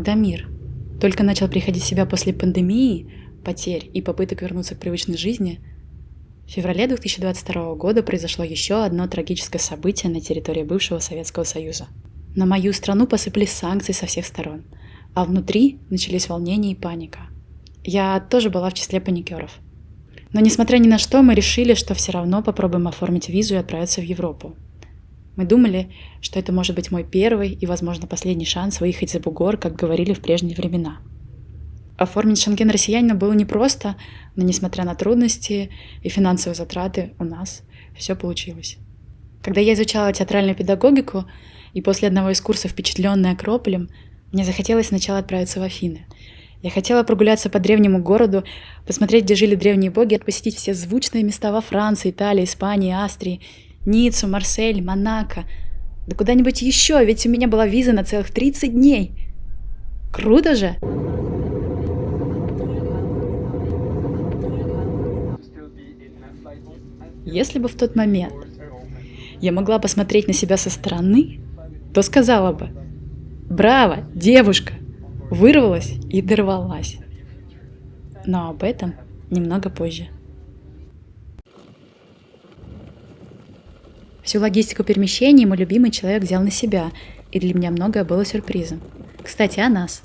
когда мир только начал приходить в себя после пандемии, потерь и попыток вернуться к привычной жизни, в феврале 2022 года произошло еще одно трагическое событие на территории бывшего Советского Союза. На мою страну посыпались санкции со всех сторон, а внутри начались волнения и паника. Я тоже была в числе паникеров. Но несмотря ни на что, мы решили, что все равно попробуем оформить визу и отправиться в Европу. Мы думали, что это может быть мой первый и, возможно, последний шанс выехать за бугор, как говорили в прежние времена. Оформить шенген россиянину было непросто, но несмотря на трудности и финансовые затраты, у нас все получилось. Когда я изучала театральную педагогику и после одного из курсов, впечатленная Акрополем, мне захотелось сначала отправиться в Афины. Я хотела прогуляться по древнему городу, посмотреть, где жили древние боги, посетить все звучные места во Франции, Италии, Испании, Австрии, Ниццу, Марсель, Монако. Да куда-нибудь еще, ведь у меня была виза на целых 30 дней. Круто же! Если бы в тот момент я могла посмотреть на себя со стороны, то сказала бы: «Браво, девушка! Вырвалась и дорвалась». Но об этом немного позже. Всю логистику перемещений мой любимый человек взял на себя, и для меня многое было сюрпризом. Кстати, о нас.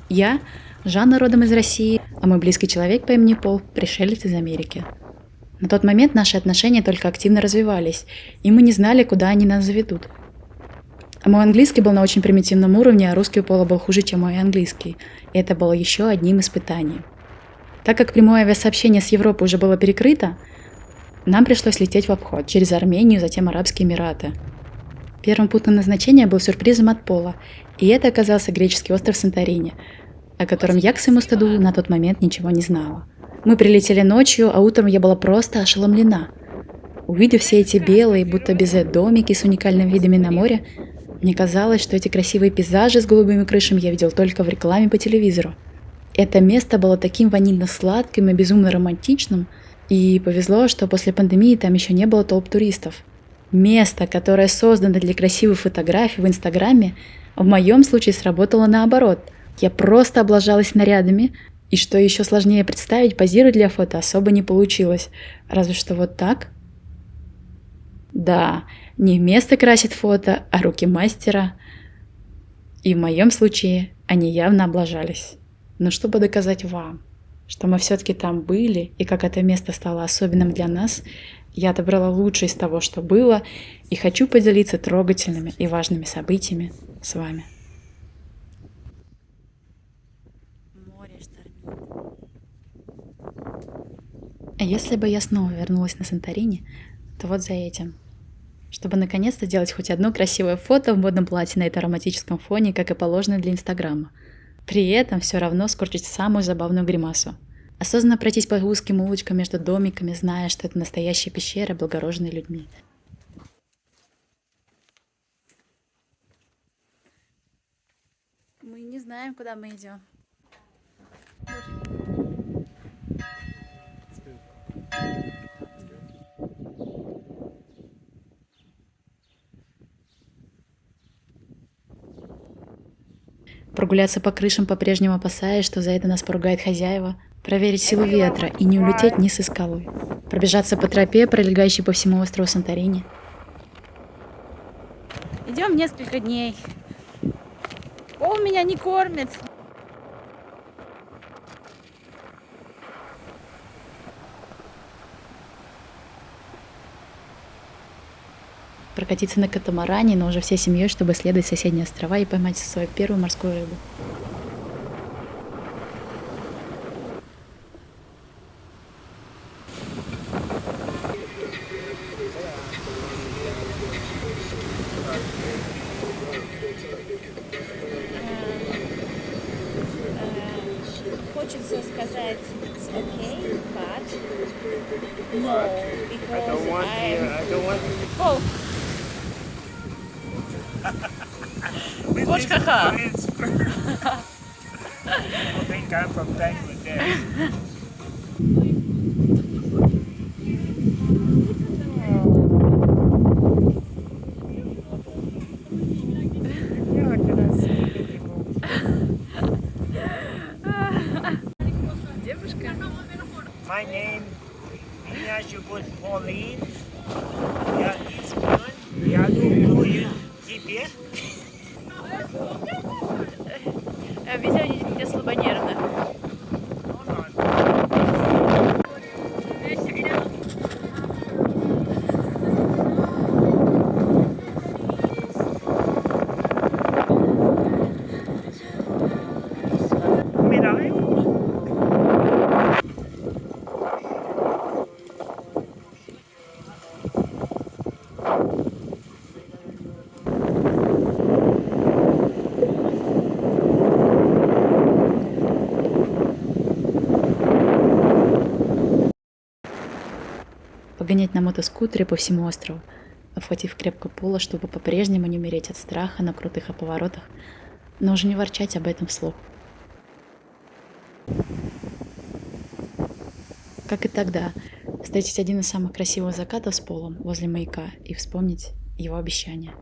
Я Жанна, родом из России, а мой близкий человек по имени Пол – пришелец из Америки. На тот момент наши отношения только активно развивались, и мы не знали, куда они нас заведут. Мой английский был на очень примитивном уровне, а русский у Пола был хуже, чем мой английский, и это было еще одним испытанием. Так как прямое авиасообщение с Европой уже было перекрыто, нам пришлось лететь в обход через Армению, затем Арабские Эмираты. Первым пунктом назначения был сюрпризом от Пола, и это оказался греческий остров Санторини, о котором я, к своему стыду, на тот момент ничего не знала. Мы прилетели ночью, а утром я была просто ошеломлена. Увидев все эти белые, будто безе домики с уникальными видами на море, мне казалось, что эти красивые пейзажи с голубыми крышами я видел только в рекламе по телевизору. Это место было таким ванильно-сладким и безумно романтичным, и повезло, что после пандемии там еще не было толп туристов. Место, которое создано для красивых фотографий в Инстаграме, в моем случае сработало наоборот. Я просто облажалась нарядами, и что еще сложнее представить, позировать для фото особо не получилось. Разве что вот так. Да, не место красит фото, а руки мастера. И в моем случае они явно облажались. Но чтобы доказать вам, что мы все-таки там были, и как это место стало особенным для нас, я отобрала лучшее из того, что было, и хочу поделиться трогательными и важными событиями с вами. Море штормит. А если бы я снова вернулась на Санторини, то вот за этим. Чтобы наконец-то сделать хоть одно красивое фото в модном платье на этом романтическом фоне, как и положено для Инстаграма. При этом все равно скорчить самую забавную гримасу. Осознанно пройтись по узким улочкам между домиками, зная, что это настоящая пещера, облагороженная людьми. Мы не знаем, куда мы идем. Прогуляться по крышам, по-прежнему опасаясь, что за это нас поругает хозяева. Проверить силу ветра и не улететь вниз со скалы. Пробежаться по тропе, пролегающей по всему острову Санторини. Идем несколько дней. Пол меня не кормит. Прокатиться на катамаране, но уже всей семьей, чтобы исследовать соседние острова и поймать свою первую морскую рыбу. Хочется сказать it's okay, but no, because I don't want. Oh, Watch haha. I think I'm from Bangladesh. My name, меня зовут Полин. Я испан. Я люблю тебя. Видео не слабонервно. Умираю. Погонять на мотоскутере по всему острову, обхватив крепко пола, чтобы по-прежнему не умереть от страха на крутых поворотах, но уже не ворчать об этом вслух. Как и тогда, встретить один из самых красивых закатов с полом возле маяка и вспомнить его обещание.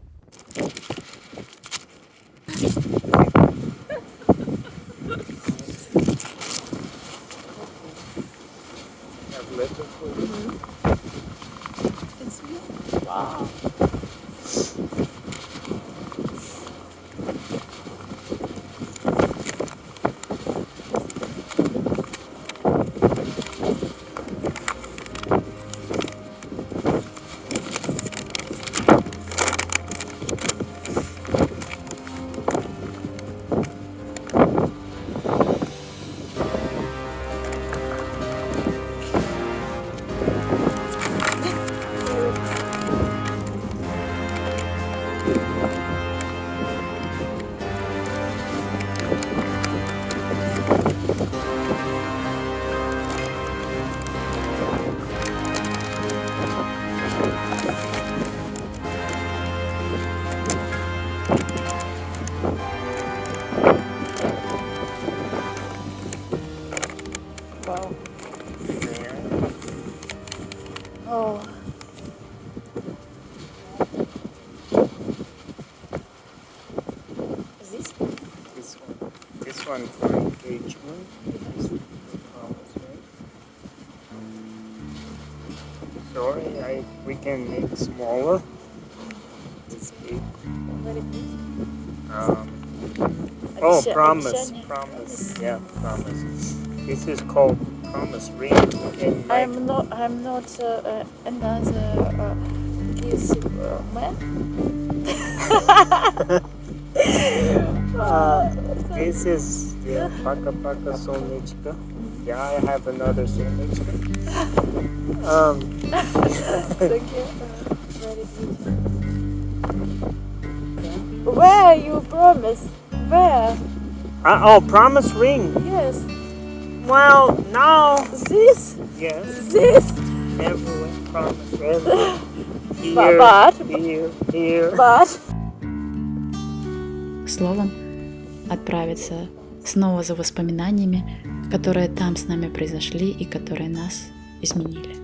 Oh. Is this? This one. This one for engagement. This one for promise ring. Sorry, we can make smaller. This big. Very big. Oh, Обещание. promise. Yeah, promise. This is called promise ring. And like, I'm not another kiss man. this is Paka Solnichka. Yeah, I have another Solnichka. Thank you. Very beautiful. Where you promise? Where? Oh, promise ring. Yes. Well, no. This? Yes. This? Never promise ring. But- Here. But Словом, отправиться снова за воспоминаниями, которые там с нами произошли и которые нас изменили.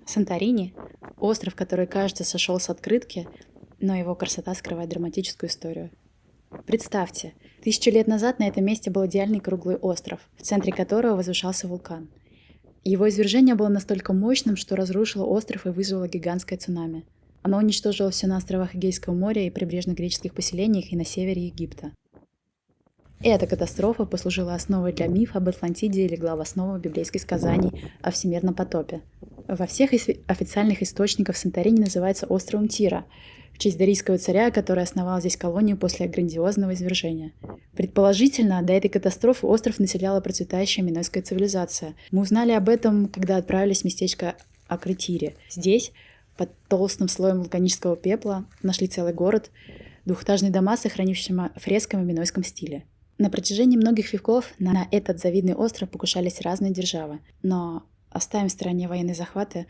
Санторини – остров, который, кажется, сошел с открытки, но его красота скрывает драматическую историю. Представьте, 1000 лет назад на этом месте был идеальный круглый остров, в центре которого возвышался вулкан. Его извержение было настолько мощным, что разрушило остров и вызвало гигантское цунами. Оно уничтожило все на островах Эгейского моря и прибрежных греческих поселениях и на севере Египта. Эта катастрофа послужила основой для мифа об Атлантиде и легла в основу библейских сказаний о всемирном потопе. Во всех официальных источниках Санторини называется островом Тира, в честь дарийского царя, который основал здесь колонию после грандиозного извержения. Предположительно, до этой катастрофы остров населяла процветающая минойская цивилизация. Мы узнали об этом, когда отправились в местечко Акритире. Здесь, под толстым слоем вулканического пепла, нашли целый город, двухэтажные дома, сохранившими фресками в минойском стиле. На протяжении многих веков на этот завидный остров покушались разные державы, но оставим в стороне военные захваты,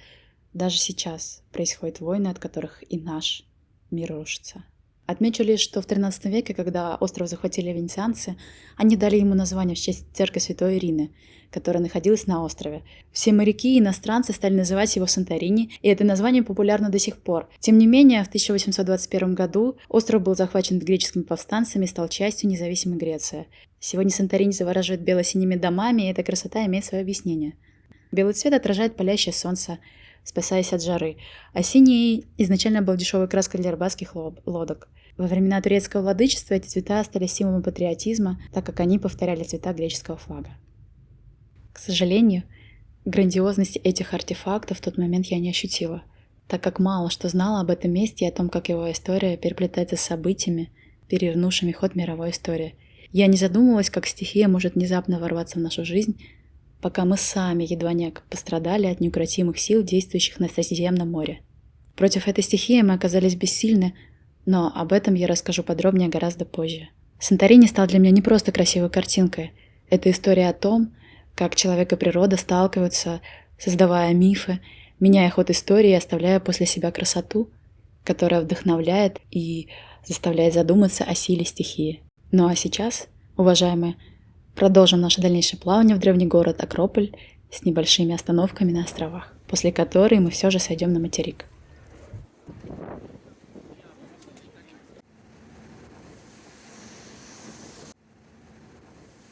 даже сейчас происходят войны, от которых и наш мир рушится. Отмечу лишь, что в XIII веке, когда остров захватили венецианцы, они дали ему название в честь церкви Святой Ирины, которая находилась на острове. Все моряки и иностранцы стали называть его Санторини, и это название популярно до сих пор. Тем не менее, в 1821 году остров был захвачен греческими повстанцами и стал частью независимой Греции. Сегодня Санторини завораживает бело-синими домами, и эта красота имеет свое объяснение. Белый цвет отражает палящее солнце, спасаясь от жары, а синий изначально был дешевой краской для рыбацких лодок. Во времена турецкого владычества эти цвета стали символом патриотизма, так как они повторяли цвета греческого флага. К сожалению, грандиозности этих артефактов в тот момент я не ощутила, так как мало что знала об этом месте и о том, как его история переплетается с событиями, перевернувшими ход мировой истории. Я не задумывалась, как стихия может внезапно ворваться в нашу жизнь, пока мы сами едва не пострадали от неукротимых сил, действующих на Средиземном море. Против этой стихии мы оказались бессильны, но об этом я расскажу подробнее гораздо позже. Санторини стал для меня не просто красивой картинкой. Это история о том, как человек и природа сталкиваются, создавая мифы, меняя ход истории и оставляя после себя красоту, которая вдохновляет и заставляет задуматься о силе стихии. Ну а сейчас, уважаемые, продолжим наше дальнейшее плавание в древний город Акрополь с небольшими остановками на островах, после которой мы все же сойдем на материк.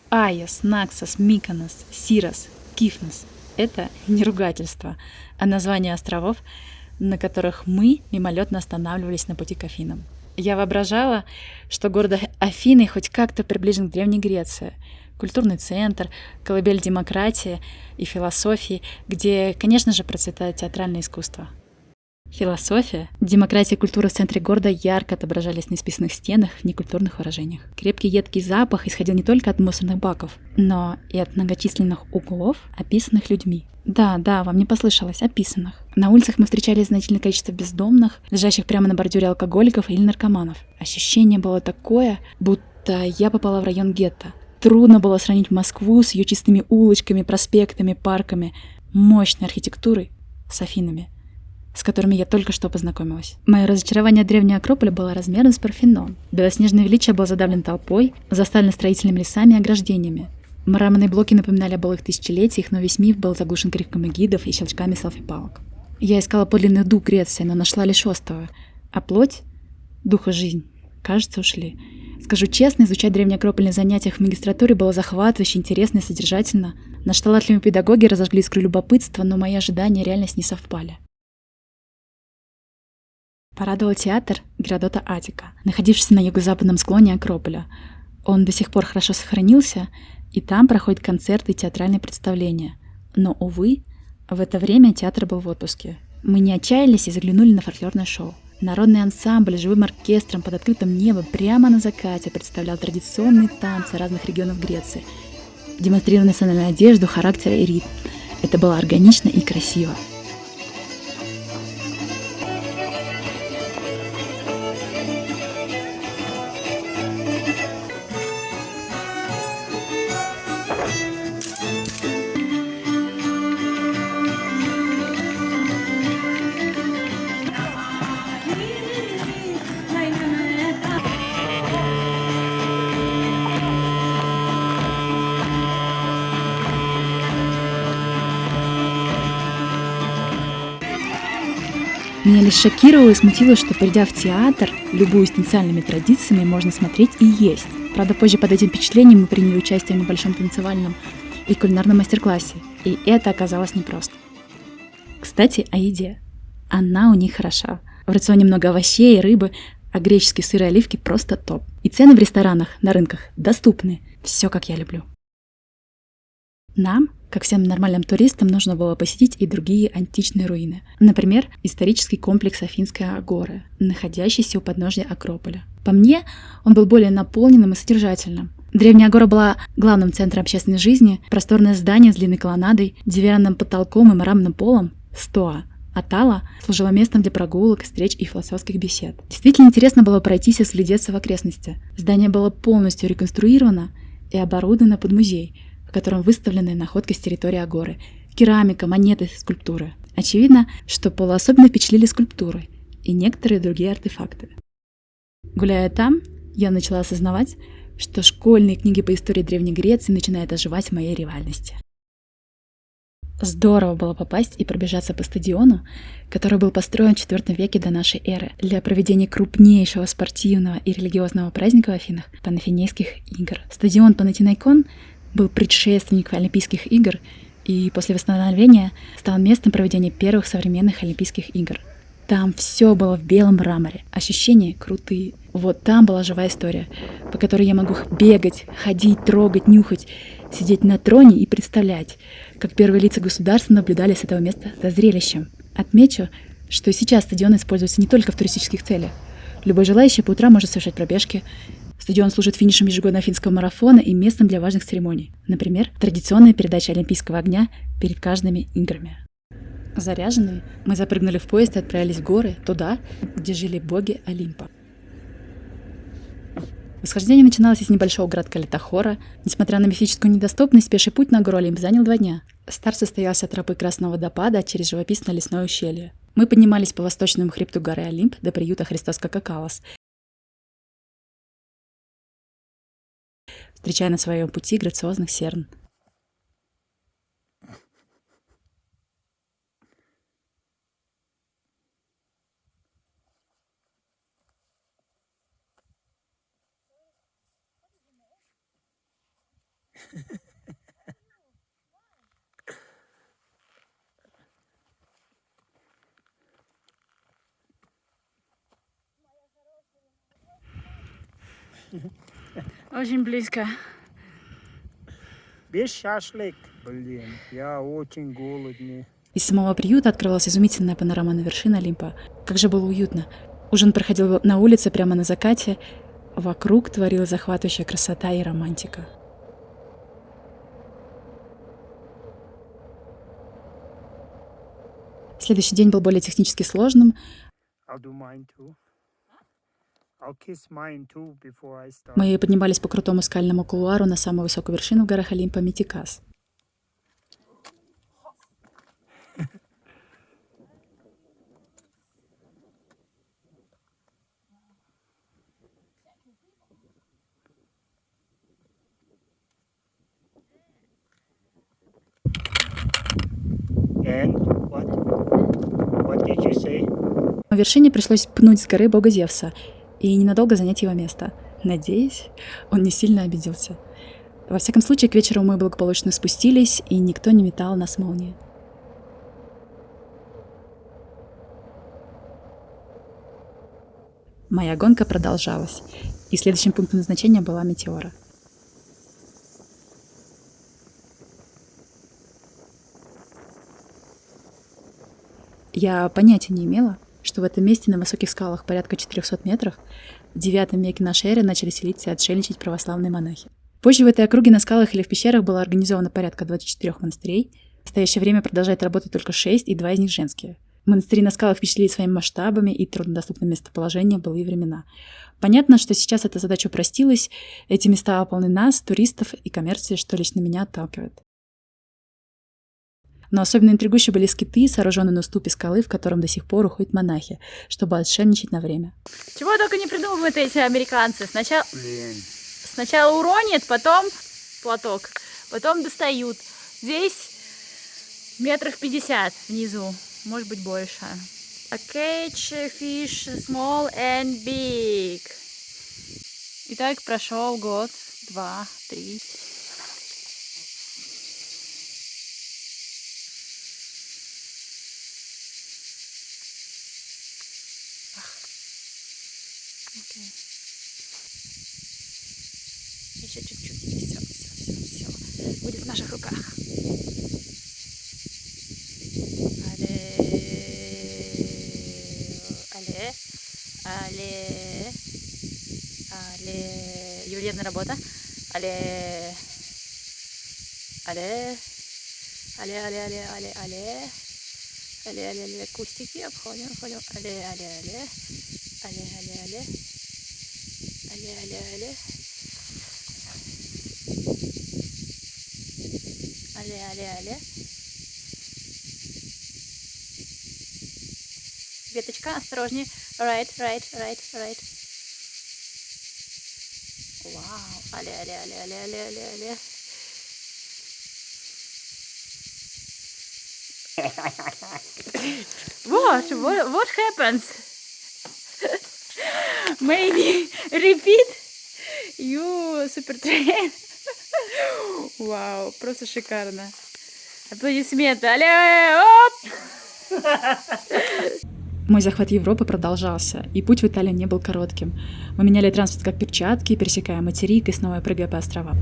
Айос, Наксос, Миконос, Сирос, Кифнос – это не ругательство, а названия островов, на которых мы мимолетно останавливались на пути к Афинам. Я воображала, что город Афины хоть как-то приближен к Древней Греции, культурный центр, колыбель демократии и философии, где, конечно же, процветает театральное искусство. Философия, демократия и культура в центре города ярко отображались на исписанных стенах в некультурных выражениях. Крепкий едкий запах исходил не только от мусорных баков, но и от многочисленных углов, описанных людьми. Да, вам не послышалось, описанных. На улицах мы встречали значительное количество бездомных, лежащих прямо на бордюре алкоголиков или наркоманов. Ощущение было такое, будто я попала в район гетто. Трудно было сравнить Москву с ее чистыми улочками, проспектами, парками, мощной архитектурой с Афинами, с которыми я только что познакомилась. Мое разочарование от древнего Акрополя было размером с Парфенон. Белоснежное величие был задавлен толпой, заставлен строительными лесами и ограждениями. Мраморные блоки напоминали о былых тысячелетиях, но весь миф был заглушен криками гидов и щелчками селфи-палок. Я искала подлинный дух Греции, но нашла лишь острова. А плоть, дух и жизнь, кажется, ушли. Скажу честно, изучать древний Акрополь на занятиях в магистратуре было захватывающе, интересно и содержательно. Наши талантливые педагоги разожгли искру любопытства, но мои ожидания и реальность не совпали. Порадовал театр Геродота Аттика, находившийся на юго-западном склоне Акрополя. Он до сих пор хорошо сохранился, и там проходят концерты и театральные представления. Но, увы, в это время театр был в отпуске. Мы не отчаялись и заглянули на фольклорное шоу. Народный ансамбль с живым оркестром под открытым небом прямо на закате представлял традиционные танцы разных регионов Греции, демонстрируя национальную одежду, характер и ритм. Это было органично и красиво. Меня лишь шокировало и смутило, что, придя в театр, любуясь танцевальными традициями, можно смотреть и есть. Правда, позже под этим впечатлением мы приняли участие в небольшом танцевальном и кулинарном мастер-классе, и это оказалось непросто. Кстати, о еде. Она у них хороша. В рационе много овощей и рыбы, а греческие сыры и оливки просто топ. И цены в ресторанах, на рынках доступны. Все, как я люблю. Нам, как всем нормальным туристам, нужно было посетить и другие античные руины. Например, исторический комплекс Афинской агоры, находящийся у подножия Акрополя. По мне, он был более наполненным и содержательным. Древняя агора была главным центром общественной жизни, просторное здание с длинной колоннадой, деревянным потолком и мраморным полом – стоа. А тала служила местом для прогулок, встреч и философских бесед. Действительно интересно было пройтись и следиться в окрестности. Здание было полностью реконструировано и оборудовано под музей, в котором выставлены находки с территории агоры, керамика, монеты, скульптуры. Очевидно, что Пола особенно впечатлили скульптуры и некоторые другие артефакты. Гуляя там, я начала осознавать, что школьные книги по истории Древней Греции начинают оживать в моей реальности. Здорово было попасть и пробежаться по стадиону, который был построен в IV веке до нашей эры для проведения крупнейшего спортивного и религиозного праздника в Афинах — Панафинейских игр. Стадион Панатинайкон был предшественником Олимпийских игр и после восстановления стал местом проведения первых современных Олимпийских игр. Там все было в белом мраморе, ощущения крутые. Вот там была живая история, по которой я могу бегать, ходить, трогать, нюхать, сидеть на троне и представлять, как первые лица государства наблюдали с этого места за зрелищем. Отмечу, что сейчас стадион используется не только в туристических целях. Любой желающий по утрам может совершать пробежки. Стадион служит финишем ежегодного афинского марафона и местом для важных церемоний. Например, традиционная передача Олимпийского огня перед каждыми играми. Заряженные, мы запрыгнули в поезд и отправились в горы, туда, где жили боги Олимпа. Восхождение начиналось из небольшого городка Литохора. Несмотря на мифическую недоступность, пеший путь на гору Олимп занял 2 дня. Старт состоялся от тропы Красного водопада через живописное лесное ущелье. Мы поднимались по восточному хребту горы Олимп до приюта Христос Какакалос, встречая на своем пути грациозных серн. Очень близко. Без шашлык, блин, я очень голодный. Из самого приюта открывалась изумительная панорама на вершине Олимпа. Как же было уютно. Ужин проходил на улице прямо на закате. Вокруг творилась захватывающая красота и романтика. Следующий день был более технически сложным. I'll do mine too. I'll kiss mine too before I start. Мы поднимались по крутому скальному кулуару на самую высокую вершину в горах Олимпа — Митикас. And what? What did you say? На вершине пришлось пнуть с горы бога Зевса и ненадолго занять его место. Надеюсь, он не сильно обиделся. Во всяком случае, к вечеру мы благополучно спустились, и никто не метал нас молнией. Моя гонка продолжалась, и следующим пунктом назначения была Метеора. Я понятия не имела, что в этом месте на высоких скалах порядка 400 метров в IX веке нашей эры начали селиться и отшельничать православные монахи. Позже в этой округе на скалах или в пещерах было организовано порядка 24 монастырей. В настоящее время продолжает работать только 6, и 2 из них женские. Монастыри на скалах впечатлили своими масштабами и труднодоступным местоположением в былые времена. Понятно, что сейчас эта задача упростилась. Эти места полны нас, туристов и коммерции, что лично меня отталкивает. Но особенно интригующие были скиты, сооруженные на уступе скалы, в котором до сих пор уходят монахи, чтобы отшельничать на время. Чего только не придумывают эти американцы. Блин. Сначала уронят, потом платок, потом достают. Здесь метров 50 внизу, может быть больше. A catch fish small and big. Итак, прошел год, 2, 3. Еще чуть-чуть, и все. Будет в наших руках. Але. Ювелирная работа. Але. Кустики обходим. Але. Веточка, осторожнее. Right. Wow. Ale, ale, ale, ale, ale, ale, ale. What happens? Maybe repeat. You super train. Вау, просто шикарно. Аплодисменты. Але, оп! Мой захват Европы продолжался, и путь в Италию не был коротким. Мы меняли транспорт как перчатки, пересекая материк и снова прыгая по островам.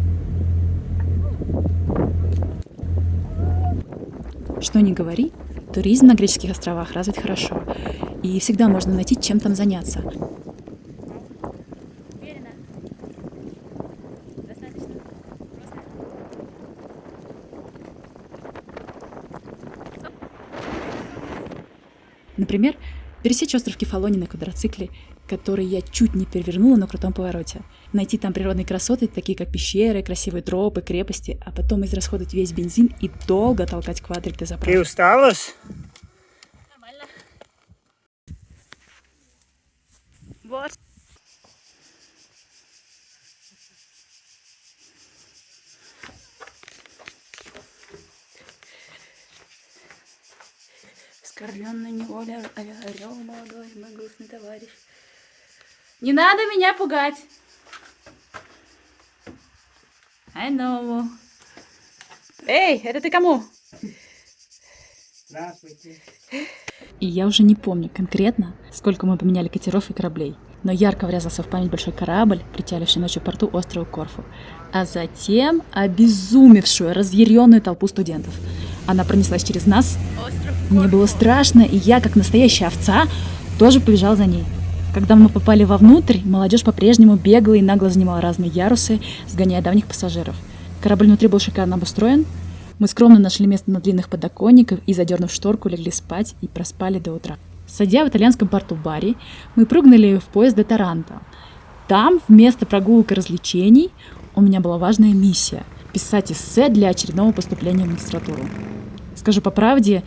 Что ни говори, туризм на греческих островах развит хорошо, и всегда можно найти, чем там заняться. Например, пересечь остров Кефалони на квадроцикле, который я чуть не перевернула на крутом повороте. Найти там природные красоты, такие как пещеры, красивые тропы, крепости, а потом израсходовать весь бензин и долго толкать квадрик до заправки. Ты усталась? Нормально. Вот. Вскормленный неволя, орел молодой, мой грустный товарищ. Не надо меня пугать. I know. Эй, это ты кому? Здравствуйте. И я уже не помню конкретно, сколько мы поменяли катеров и кораблей, но ярко врезался в память большой корабль, причаливший ночью в порту острова Корфу, а затем обезумевшую, разъяренную толпу студентов. Она пронеслась через нас, мне было страшно, и я, как настоящая овца, тоже побежал за ней. Когда мы попали вовнутрь, молодежь по-прежнему бегала и нагло занимала разные ярусы, сгоняя давних пассажиров. Корабль внутри был шикарно обустроен. Мы скромно нашли место на длинных подоконниках и, задернув шторку, легли спать и проспали до утра. Сойдя в итальянском порту Бари, мы прыгнули в поезд до Таранто. Там, вместо прогулок и развлечений, у меня была важная миссия – писать эссе для очередного поступления в магистратуру. Скажу по правде,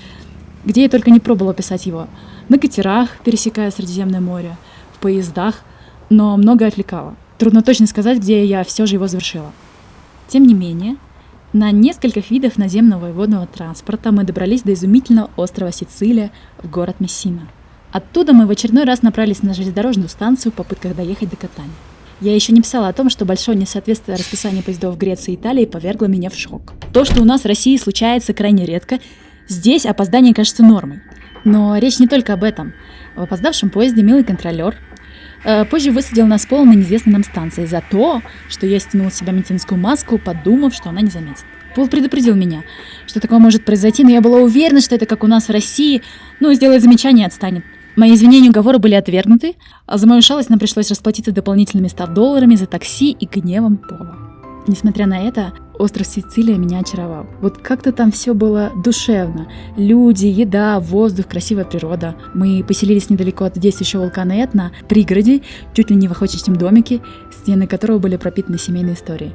где я только не пробовала писать его. На катерах, пересекая Средиземное море, в поездах, но многое отвлекало. Трудно точно сказать, где я все же его завершила. Тем не менее, на нескольких видах наземного и водного транспорта мы добрались до изумительного острова Сицилия в город Мессина. Оттуда мы в очередной раз направились на железнодорожную станцию в попытках доехать до Катани. Я еще не писала о том, что большое несоответствие расписания поездов в Греции и Италии повергло меня в шок. То, что у нас в России случается крайне редко, здесь опоздание кажется нормой. Но речь не только об этом. В опоздавшем поезде милый контролер позже высадил нас с пола на неизвестной нам станции за то, что я стянула с себя медицинскую маску, подумав, что она не заметит. Пол предупредил меня, что такое может произойти, но я была уверена, что это как у нас в России, сделает замечание и отстанет. Мои извинения и уговоры были отвергнуты, а за мою шалость нам пришлось расплатиться дополнительными $100 за такси и гневом Пола. Несмотря на это, остров Сицилия меня очаровал. Вот как-то там все было душевно. Люди, еда, воздух, красивая природа. Мы поселились недалеко от действующего вулкана Этна, в пригороде, чуть ли не в охотничьем домике, стены которого были пропитаны семейной историей.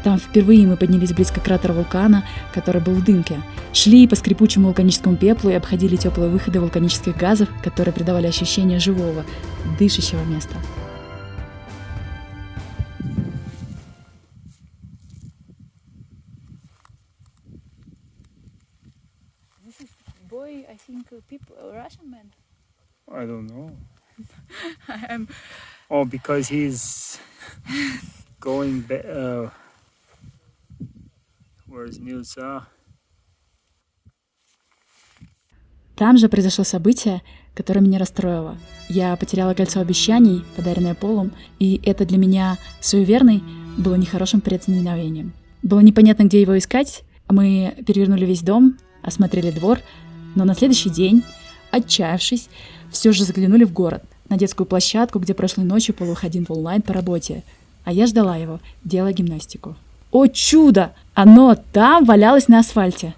Там впервые мы поднялись близко к кратеру вулкана, который был в дымке. Шли по скрипучему вулканическому пеплу и обходили теплые выходы вулканических газов, которые придавали ощущение живого, дышащего места. This is boy, I think, people, Russian man. I don't know. Oh, because he's going back. Where's Nilsa? Там же произошло событие, которое меня расстроило. Я потеряла кольцо обещаний, подаренное Полом, и это для меня, суеверной, было нехорошим предзнаменовением. Было непонятно, где его искать. Мы перевернули весь дом, осмотрели двор, но на следующий день, отчаявшись, все же заглянули в город, на детскую площадку, где прошлой ночью Пол выходил в онлайн по работе, а я ждала его, делая гимнастику. О чудо! Оно там валялось на асфальте.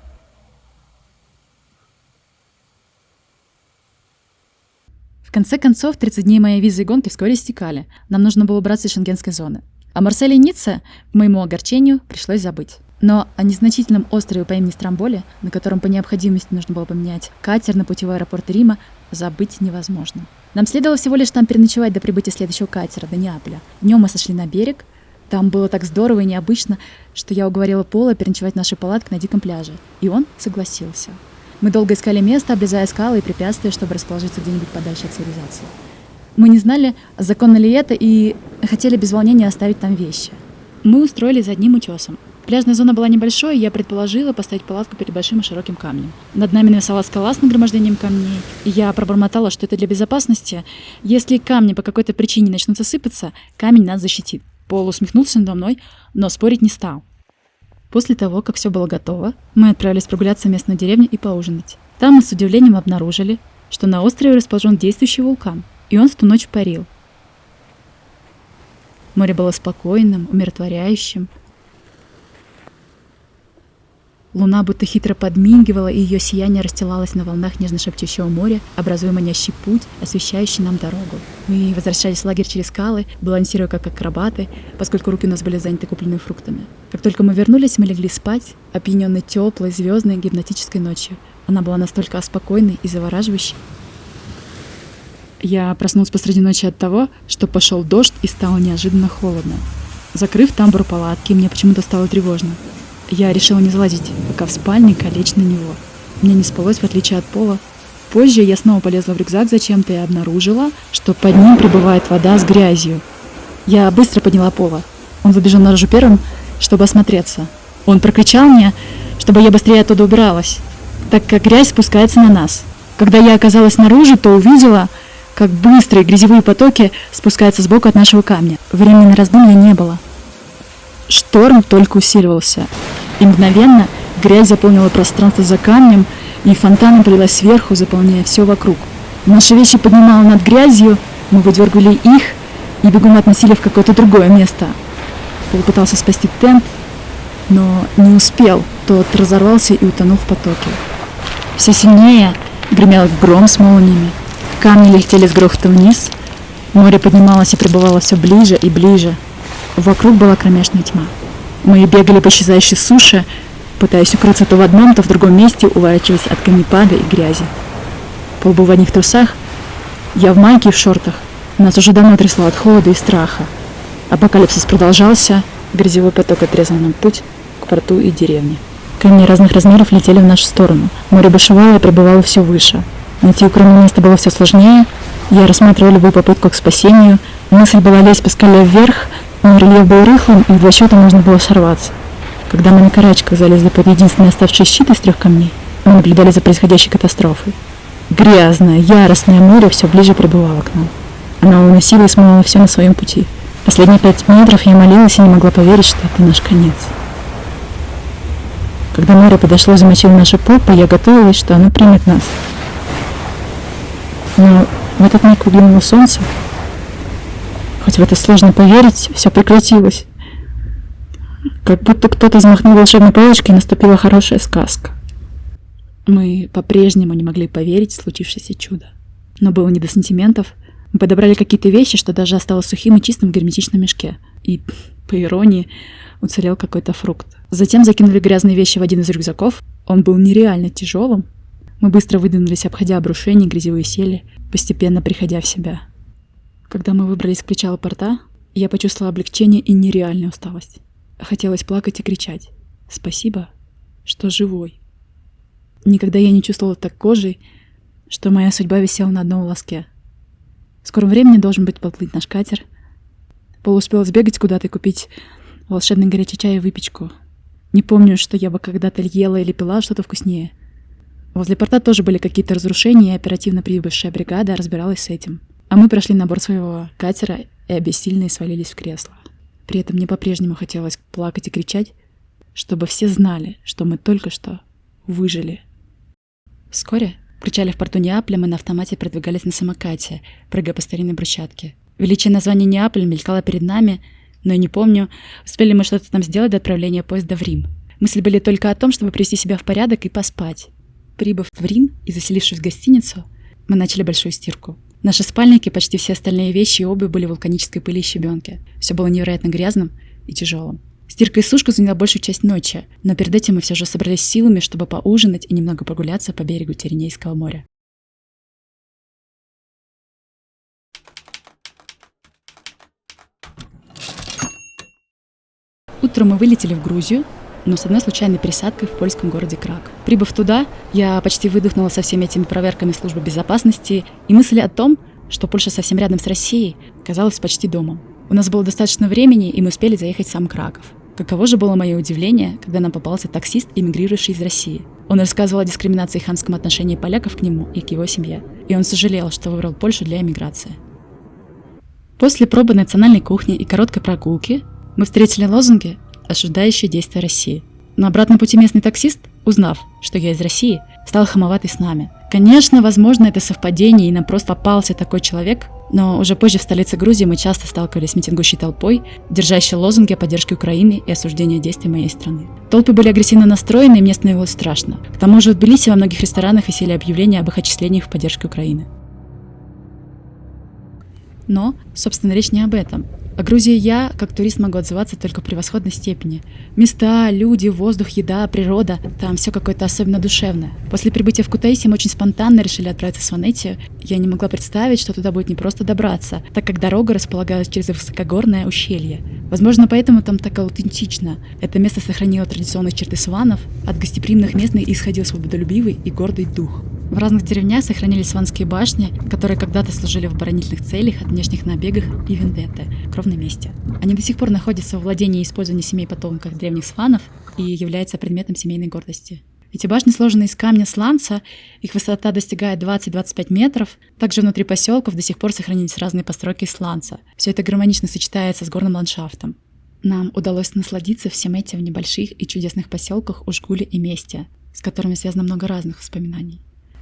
В конце концов, 30 дней моей визы и гонки вскоре истекали. Нам нужно было убраться из шенгенской зоны. О Марселе и Ницце, к моему огорчению, пришлось забыть. Но о незначительном острове по имени Стромболи, на котором по необходимости нужно было поменять катер на путевой аэропорт Рима, забыть невозможно. Нам следовало всего лишь там переночевать до прибытия следующего катера, до Неаполя. Днем мы сошли на берег. Там было так здорово и необычно, что я уговорила Пола переночевать в нашей палатке на диком пляже. И он согласился. Мы долго искали место, обрезая скалы и препятствия, чтобы расположиться где-нибудь подальше от цивилизации. Мы не знали, законно ли это, и хотели без волнения оставить там вещи. Мы устроились за одним утесом. Пляжная зона была небольшой, и я предположила поставить палатку перед большим и широким камнем. Над нами нависала скала с нагромождением камней, и я пробормотала, что это для безопасности. Если камни по какой-то причине начнут сыпаться, камень нас защитит. Пол усмехнулся надо мной, но спорить не стал. После того, как все было готово, мы отправились прогуляться в местную деревню и поужинать. Там мы с удивлением обнаружили, что на острове расположен действующий вулкан, и он в ту ночь парил. Море было спокойным, умиротворяющим. Луна будто хитро подмигивала, и ее сияние расстилалось на волнах нежно-шепчущего моря, образуя манящий путь, освещающий нам дорогу. Мы возвращались в лагерь через скалы, балансируя как акробаты, поскольку руки у нас были заняты купленными фруктами. Как только мы вернулись, мы легли спать, опьяненной теплой, звездной, гипнотической ночью. Она была настолько спокойной и завораживающей. Я проснулась посреди ночи от того, что пошел дождь и стало неожиданно холодно. Закрыв тамбур палатки, мне почему-то стало тревожно. Я решила не залазить, пока в спальне лечь на него. Мне не спалось, в отличие от Пола. Позже я снова полезла в рюкзак зачем-то и обнаружила, что под ним прибывает вода с грязью. Я быстро подняла Пола. Он выбежал наружу первым, чтобы осмотреться. Он прокричал мне, чтобы я быстрее оттуда убиралась, так как грязь спускается на нас. Когда я оказалась снаружи, то увидела, как быстрые грязевые потоки спускаются сбоку от нашего камня. Времени на раздумья не было. Шторм только усиливался, и мгновенно грязь заполнила пространство за камнем, и фонтаном полилась сверху, заполняя все вокруг. Наши вещи поднимало над грязью, мы выдергивали их и бегом относили в какое-то другое место. Пол пытался спасти тент, но не успел, тот разорвался и утонул в потоке. Все сильнее гремел гром с молниями, камни летели с грохотом вниз, море поднималось и прибывало все ближе и ближе. Вокруг была кромешная тьма. Мы бегали по исчезающей суше, пытаясь укрыться то в одном, то в другом месте, уворачиваясь от камнепада и грязи. Пол был в одних трусах, я в майке и в шортах. Нас уже давно трясло от холода и страха. Апокалипсис продолжался, грязевой поток отрезал нам путь к порту и деревне. Камни разных размеров летели в нашу сторону. Море бушевало и прибывало все выше. Найти укромное место было все сложнее. Я рассматривала любую попытку к спасению. Мысль была лезть по скале вверх, но рельеф был рыхлым, и в 2 счета можно было сорваться. Когда мы на карачках залезли под единственный оставшийся щит из 3 камней, мы наблюдали за происходящей катастрофой. Грязное, яростное море все ближе прибывало к нам. Оно уносило и смыло все на своем пути. Последние 5 метров я молилась и не могла поверить, что это наш конец. Когда море подошло и замочило наши попы, я готовилась, что оно примет нас. Но в этот миг выглянуло солнце. Хоть в это сложно поверить, все прекратилось. Как будто кто-то взмахнул волшебной палочкой, и наступила хорошая сказка. Мы по-прежнему не могли поверить в случившееся чудо. Но было не до сантиментов. Мы подобрали какие-то вещи, что даже осталось сухим и чистым в герметичном мешке. И, по иронии, уцелел какой-то фрукт. Затем закинули грязные вещи в один из рюкзаков. Он был нереально тяжелым. Мы быстро выдвинулись, обходя обрушения, грязевые сели, постепенно приходя в себя. Когда мы выбрались к причалу порта, я почувствовала облегчение и нереальную усталость. Хотелось плакать и кричать. Спасибо, что живой. Никогда я не чувствовала так кожей, что моя судьба висела на одном волоске. В скором времени должен быть подплыть наш катер. Пол успел сбегать куда-то и купить волшебный горячий чай и выпечку. Не помню, что я бы когда-то ела или пила что-то вкуснее. Возле порта тоже были какие-то разрушения, и оперативно прибывшая бригада разбиралась с этим. А мы прошли на борт своего катера и обессильные свалились в кресло. При этом мне по-прежнему хотелось плакать и кричать, чтобы все знали, что мы только что выжили. Вскоре, причалив в порту Неаполя, мы на автомате продвигались на самокате, прыгая по старинной брусчатке. Величие названия Неаполь мелькало перед нами, но я не помню, успели мы что-то там сделать до отправления поезда в Рим. Мысли были только о том, чтобы привести себя в порядок и поспать. Прибыв в Рим и заселившись в гостиницу, мы начали большую стирку. Наши спальники, почти все остальные вещи и обувь были в вулканической пыли и щебенке. Все было невероятно грязным и тяжелым. Стирка и сушка заняла большую часть ночи, но перед этим мы все же собрались силами, чтобы поужинать и немного прогуляться по берегу Тиренейского моря. утром мы вылетели в Грузию, но с одной случайной пересадкой в польском городе Крак. Прибыв туда, я почти выдохнула со всеми этими проверками службы безопасности, и мысль о том, что Польша совсем рядом с Россией, казалась почти домом. У нас было достаточно времени, и мы успели заехать в сам Краков. Каково же было мое удивление, когда нам попался таксист, эмигрирующий из России. Он рассказывал о дискриминации и хамском отношении поляков к нему и к его семье. И он сожалел, что выбрал Польшу для эмиграции. После пробы национальной кухни и короткой прогулки мы встретили лозунги, осуждающие действия России. На обратном пути местный таксист, узнав, что я из России, стал хамоватый с нами. Конечно, возможно, это совпадение, и нам просто попался такой человек, но уже позже в столице Грузии мы часто сталкивались с митингующей толпой, держащей лозунги о поддержке Украины и осуждении действий моей страны. Толпы были агрессивно настроены, и мне становилось страшно. К тому же в Тбилиси во многих ресторанах висели объявления об их отчислениях в поддержке Украины. Но, собственно, речь не об этом. О Грузии я, как турист, могу отзываться только в превосходной степени. Места, люди, воздух, еда, природа – там все какое-то особенно душевное. После прибытия в Кутаиси мы очень спонтанно решили отправиться в Сванетию. Я не могла представить, что туда будет непросто добраться, так как дорога располагалась через высокогорное ущелье. Возможно, поэтому там так аутентично. Это место сохранило традиционные черты сванов, от гостеприимных местных исходил свободолюбивый и гордый дух. В разных деревнях сохранились сванские башни, которые когда-то служили в оборонительных целях от внешних набегов и вендетты, кровной мести. Они до сих пор находятся во владении и использовании семей потомков древних сванов и являются предметом семейной гордости. Эти башни сложены из камня сланца, их высота достигает 20-25 метров. Также внутри поселков до сих пор сохранились разные постройки из сланца. Все это гармонично сочетается с горным ландшафтом. Нам удалось насладиться всем этим в небольших и чудесных поселках Ужгуле и Месте, с которыми связано много разных воспоминаний.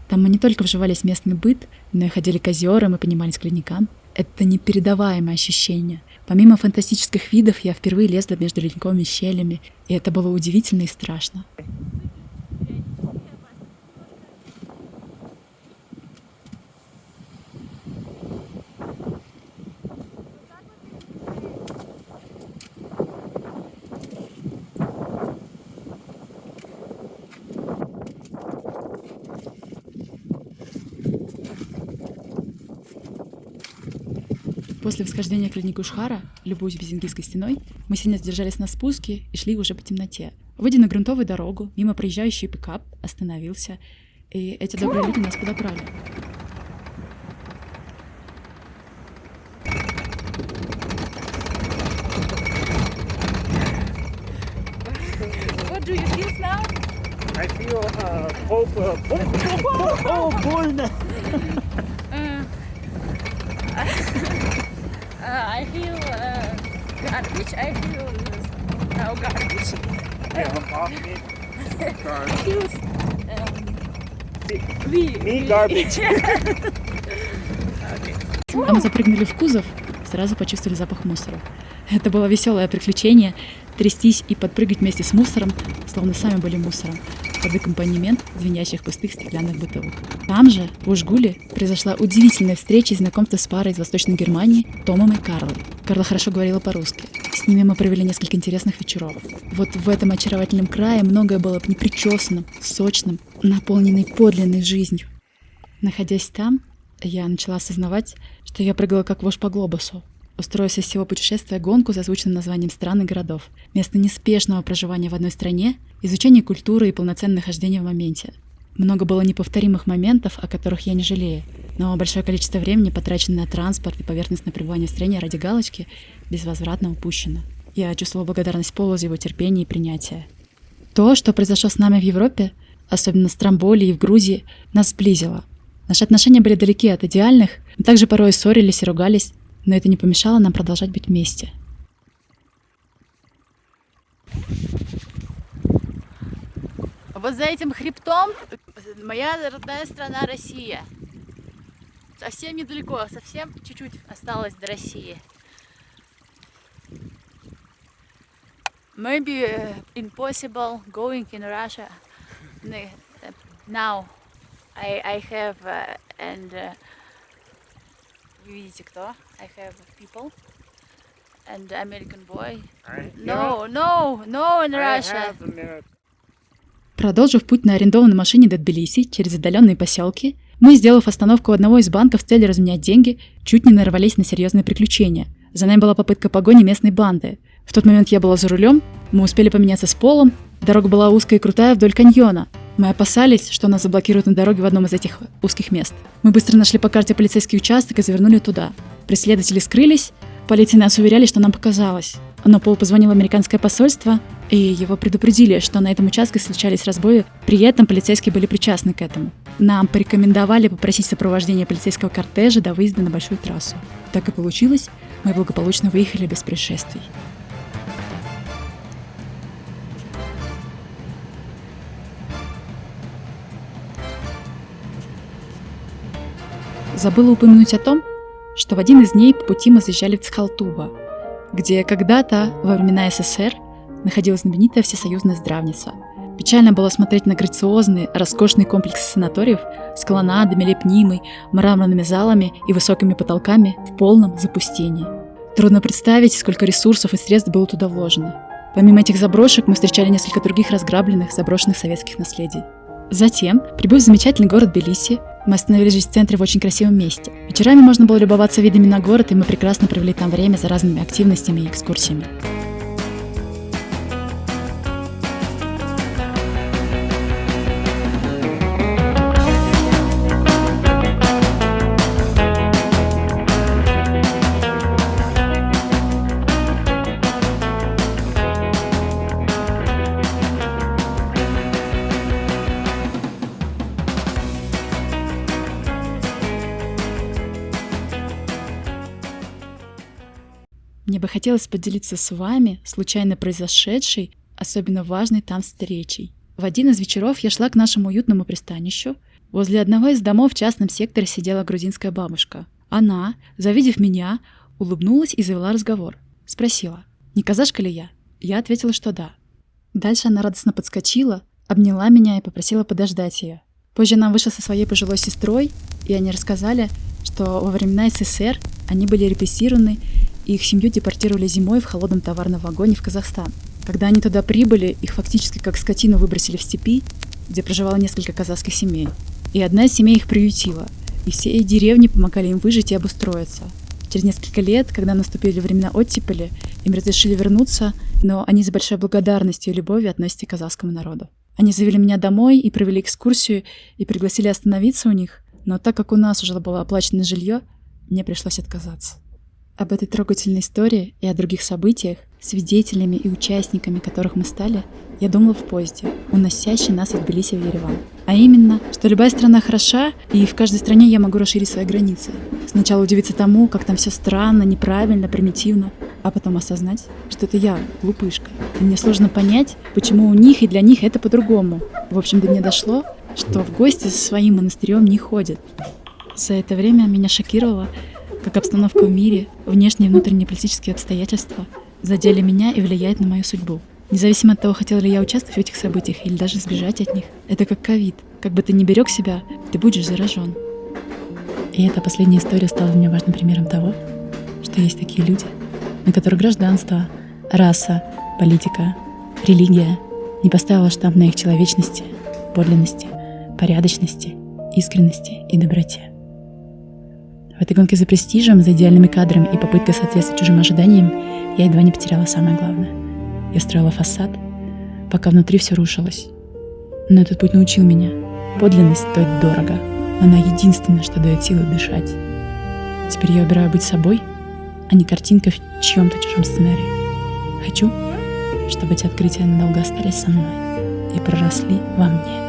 Там мы не только вживались в местный быт, но и ходили к озерам и поднимались к ледникам. Это непередаваемое ощущение. Помимо фантастических видов, я впервые лезла между ледниковыми щелями, и это было удивительно и страшно. После восхождения к леднику Шхара, любуясь Безингийской стеной, мы сильно сдержались на спуске и шли уже по темноте. Выйдя на грунтовую дорогу, мимо проезжающий пикап остановился, и эти добрые люди нас подобрали. What do you feel now? I feel hope. Больно. I feel garbage. I feel no garbage. Feels Me garbage. А мы запрыгнули в кузов, сразу почувствовали запах мусора. Это было веселое приключение — трястись и подпрыгать вместе с мусором, словно сами были мусором, под аккомпанемент звенящих пустых стеклянных бутылок. Там же, в Ужгуле, произошла удивительная встреча и знакомство с парой из Восточной Германии, Томом и Карлой. Карла хорошо говорила по-русски. С ними мы провели несколько интересных вечеров. Вот в этом очаровательном крае многое было непричесанным, сочным, наполненной подлинной жизнью. Находясь там, я начала осознавать, что я прыгала как вошь по глобусу, устроив из всего путешествия гонку за звучным названием стран и городов. Вместо неспешного проживания в одной стране, изучения культуры и полноценного хождения в моменте. Много было неповторимых моментов, о которых я не жалею, но большое количество времени, потраченное на транспорт и поверхностное пребывание в стране ради галочки, безвозвратно упущено. Я чувствовала благодарность Полу за его терпение и принятие. То, что произошло с нами в Европе, особенно в Стамбуле и в Грузии, нас сблизило. Наши отношения были далеки от идеальных, мы также порой ссорились и ругались, но это не помешало нам продолжать быть вместе. Вот за этим хребтом моя родная страна Россия. Совсем недалеко, совсем чуть-чуть осталось до России. Maybe impossible going in Russia. Now I have вы видите кто? I have people and American boy. No, in Russia. Продолжив путь на арендованной машине до Тбилиси через отдаленные поселки, мы, сделав остановку у одного из банков с целью разменять деньги, чуть не нарвались на серьезные приключения. За нами была попытка погони местной банды. В тот момент я была за рулем, мы успели поменяться с Полом, дорога была узкая и крутая вдоль каньона. Мы опасались, что нас заблокируют на дороге в одном из этих узких мест. Мы быстро нашли по карте полицейский участок и завернули туда. Преследователи скрылись, полиция нас уверяли, что нам показалось. Но Пол позвонил в американское посольство, и его предупредили, что на этом участке случались разбои, при этом полицейские были причастны к этому. Нам порекомендовали попросить сопровождение полицейского кортежа до выезда на большую трассу. Так и получилось, мы благополучно выехали без происшествий. Забыла упомянуть о том, что в один из дней по пути мы заезжали в Цхалтуба, где когда-то, во времена СССР, находилась знаменитая всесоюзная здравница. Печально было смотреть на грациозные, роскошные комплексы санаториев с колоннадами, лепнимой, мраморными залами и высокими потолками в полном запустении. Трудно представить, сколько ресурсов и средств было туда вложено. Помимо этих заброшек мы встречали несколько других разграбленных, заброшенных советских наследий. Затем, прибыв в замечательный город Тбилиси, мы остановились в центре в очень красивом месте. Вечерами можно было любоваться видами на город, и мы прекрасно провели там время за разными активностями и экскурсиями. Мне бы хотелось поделиться с вами случайно произошедшей, особенно важной там встречей. В один из вечеров я шла к нашему уютному пристанищу. Возле одного из домов в частном секторе сидела грузинская бабушка. Она, завидев меня, улыбнулась и завела разговор. Спросила, не казашка ли я? Я ответила, что да. Дальше она радостно подскочила, обняла меня и попросила подождать ее. Позже она вышла со своей пожилой сестрой, и они рассказали, что во времена СССР они были репрессированы, и их семью депортировали зимой в холодном товарном вагоне в Казахстан. Когда они туда прибыли, их фактически как скотину выбросили в степи, где проживало несколько казахских семей. И одна из семей их приютила, и все деревни помогали им выжить и обустроиться. Через несколько лет, когда наступили времена оттепели, им разрешили вернуться, но они с большой благодарностью и любовью относятся к казахскому народу. Они завели меня домой и провели экскурсию, и пригласили остановиться у них, но так как у нас уже было оплачено жилье, мне пришлось отказаться. Об этой трогательной истории и о других событиях, свидетелями и участниками которых мы стали, я думала в поезде, уносящий нас от Тбилиси в Ереван. А именно, что любая страна хороша, и в каждой стране я могу расширить свои границы. Сначала удивиться тому, как там все странно, неправильно, примитивно, а потом осознать, что это я, глупышка. И мне сложно понять, почему у них и для них это по-другому. В общем, до меня дошло, что в гости со своим монастырем не ходят. За это время меня шокировало, как обстановка в мире, внешние и внутренние политические обстоятельства задели меня и влияют на мою судьбу. Независимо от того, хотела ли я участвовать в этих событиях или даже сбежать от них. Это как ковид. Как бы ты ни берег себя, ты будешь заражен. И эта последняя история стала для меня важным примером того, что есть такие люди, на которых гражданство, раса, политика, религия не поставила штамп на их человечности, подлинности, порядочности, искренности и доброте. В этой гонке за престижем, за идеальными кадрами и попыткой соответствовать чужим ожиданиям я едва не потеряла самое главное. Я строила фасад, пока внутри все рушилось. Но этот путь научил меня. Подлинность стоит дорого. Она единственное, что дает силы дышать. Теперь я выбираю быть собой, а не картинкой в чьем-то чужом сценарии. Хочу, чтобы эти открытия надолго остались со мной и проросли во мне.